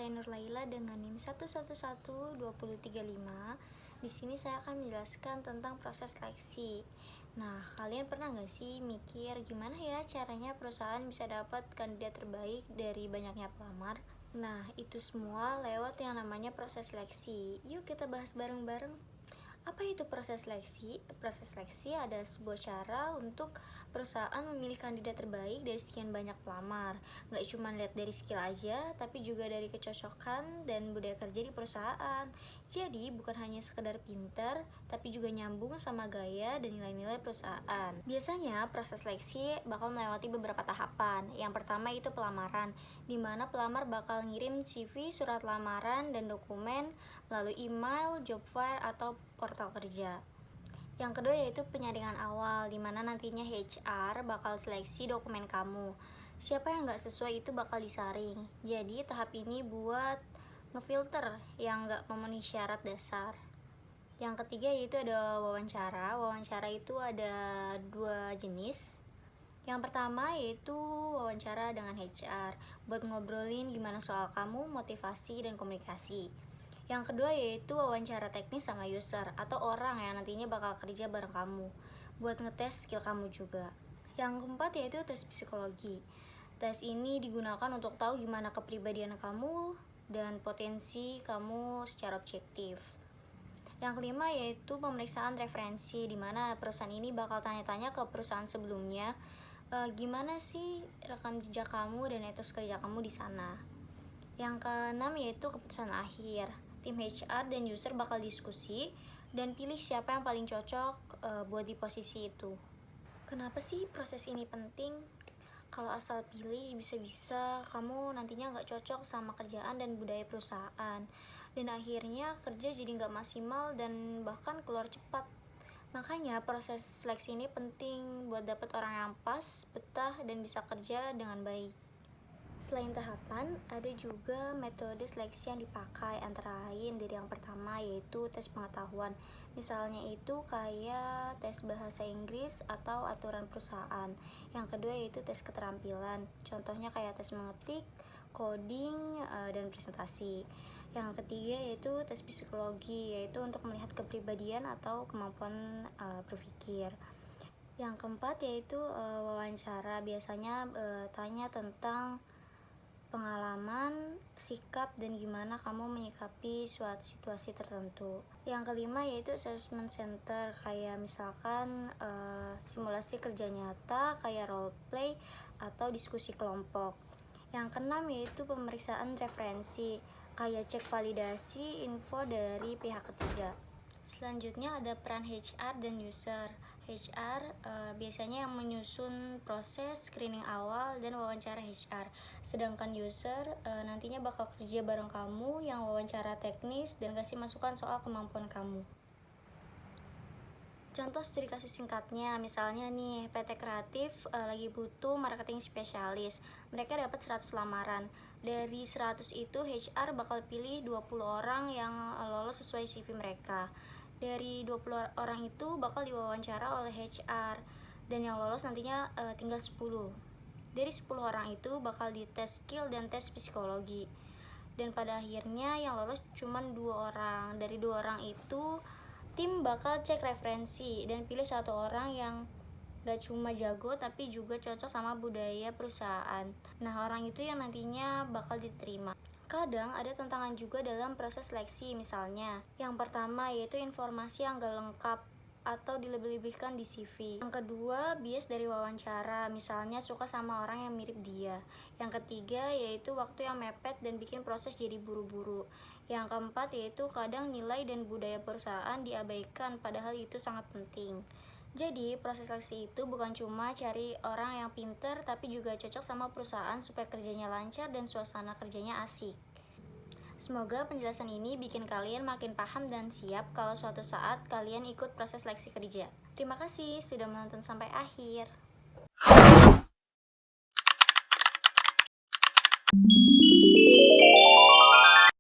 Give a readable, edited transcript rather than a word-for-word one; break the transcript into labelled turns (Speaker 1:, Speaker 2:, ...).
Speaker 1: saya Nur Laila dengan NIM 1112035. Di sini saya akan menjelaskan tentang proses seleksi. Nah, kalian pernah nggak sih mikir gimana ya caranya perusahaan bisa dapat kandidat terbaik dari banyaknya pelamar? Nah, itu semua lewat yang namanya proses seleksi. Yuk kita bahas bareng-bareng. Apa itu proses seleksi? Proses seleksi adalah sebuah cara untuk perusahaan memilih kandidat terbaik dari sekian banyak pelamar. Nggak cuma lihat dari skill aja, tapi juga dari kecocokan dan budaya kerja di perusahaan. Jadi, bukan hanya sekedar pinter, tapi juga nyambung sama gaya dan nilai-nilai perusahaan. Biasanya, proses seleksi bakal melewati beberapa tahapan. Yang pertama itu pelamaran, di mana pelamar bakal ngirim CV, surat lamaran, dan dokumen melalui email, job fair, atau portal kerja. Yang kedua yaitu penyaringan awal, di mana nantinya HR bakal seleksi dokumen kamu. Siapa yang nggak sesuai itu bakal disaring. Jadi tahap ini buat ngefilter yang nggak memenuhi syarat dasar. Yang ketiga yaitu ada wawancara. Wawancara itu ada dua jenis. Yang pertama yaitu wawancara dengan HR buat ngobrolin gimana soal kamu, motivasi, dan komunikasi. Yang kedua yaitu wawancara teknis sama user atau orang yang nantinya bakal kerja bareng kamu buat ngetes skill kamu juga. Yang keempat yaitu tes psikologi. Tes ini digunakan untuk tahu gimana kepribadian kamu dan potensi kamu secara objektif. Yang kelima yaitu pemeriksaan referensi, di mana perusahaan ini bakal tanya-tanya ke perusahaan sebelumnya gimana sih rekam jejak kamu dan etos kerja kamu di sana. Yang keenam yaitu keputusan akhir. Tim HR dan user bakal diskusi dan pilih siapa yang paling cocok buat di posisi itu. Kenapa sih proses ini penting? Kalau asal pilih, bisa-bisa kamu nantinya nggak cocok sama kerjaan dan budaya perusahaan. Dan akhirnya kerja jadi nggak maksimal dan bahkan keluar cepat. Makanya proses seleksi ini penting buat dapat orang yang pas, betah, dan bisa kerja dengan baik. Selain tahapan, ada juga metode seleksi yang dipakai, antara lain dari yang pertama yaitu tes pengetahuan. Misalnya itu kayak tes bahasa Inggris atau aturan perusahaan. Yang kedua yaitu tes keterampilan. Contohnya kayak tes mengetik, coding, dan presentasi. Yang ketiga yaitu tes psikologi, yaitu untuk melihat kepribadian atau kemampuan berpikir. Yang keempat yaitu wawancara, biasanya tanya tentang pengalaman, sikap, dan gimana kamu menyikapi suatu situasi tertentu. Yang kelima yaitu assessment center, kayak misalkan simulasi kerja nyata, kayak role play atau diskusi kelompok. Yang keenam yaitu pemeriksaan referensi, kayak cek validasi info dari pihak ketiga. Selanjutnya ada peran HR dan user. HR biasanya yang menyusun proses screening awal dan wawancara HR. Sedangkan user nantinya bakal kerja bareng kamu yang wawancara teknis dan kasih masukan soal kemampuan kamu. Contoh studi kasus singkatnya, misalnya nih PT Kreatif lagi butuh marketing spesialis. Mereka dapat 100 lamaran. Dari 100 itu HR bakal pilih 20 orang yang lolos sesuai CV mereka. Dari 20 orang itu bakal diwawancara oleh HR dan yang lolos nantinya tinggal 10. Dari 10 orang itu bakal dites skill dan tes psikologi. Dan pada akhirnya yang lolos cuma 2 orang. Dari 2 orang itu tim bakal cek referensi dan pilih 1 orang yang gak cuma jago tapi juga cocok sama budaya perusahaan. Nah, orang itu yang nantinya bakal diterima. Kadang ada tantangan juga dalam proses seleksi, misalnya yang pertama yaitu informasi yang gak lengkap atau dilebih-lebihkan di CV. Yang kedua, bias dari wawancara, misalnya suka sama orang yang mirip dia. Yang ketiga yaitu waktu yang mepet dan bikin proses jadi buru-buru. Yang keempat yaitu kadang nilai dan budaya perusahaan diabaikan, padahal itu sangat penting. Jadi, proses seleksi itu bukan cuma cari orang yang pinter, tapi juga cocok sama perusahaan supaya kerjanya lancar dan suasana kerjanya asik. Semoga penjelasan ini bikin kalian makin paham dan siap kalau suatu saat kalian ikut proses seleksi kerja. Terima kasih sudah menonton sampai akhir.